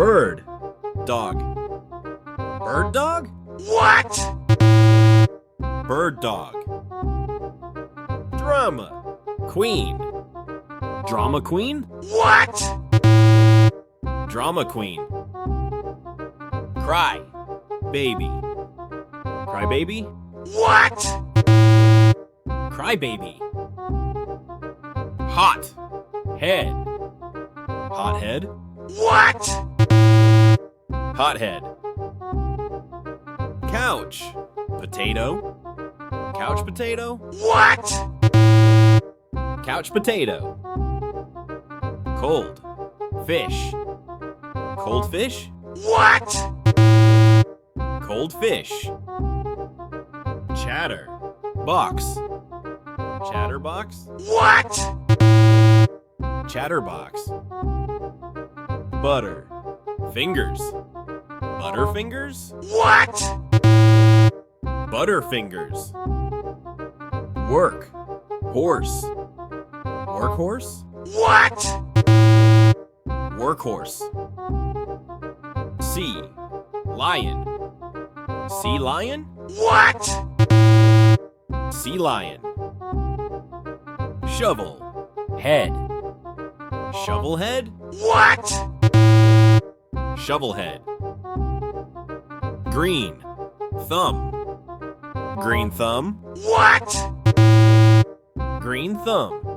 Bird. Dog. Bird dog? What? Bird dog. Drama. Queen. Drama queen? What? Drama queen. Cry. Baby. Cry baby? What? Cry baby. Hot. Head. Hot head? What? Hot head. Couch. Potato. Couch potato? What? Couch potato. Cold. Fish. Cold fish? What? Cold fish. Chatter. Box. Chatterbox? What? Chatterbox. Butter. Fingers. Butterfingers? What? Butterfingers. Work. Horse. Workhorse? What? Workhorse. Sea. Lion. Sea lion? What? Sea lion. Shovel. Head. Shovel head? What? Shovel head. Green. Thumb. Green thumb. What? Green thumb.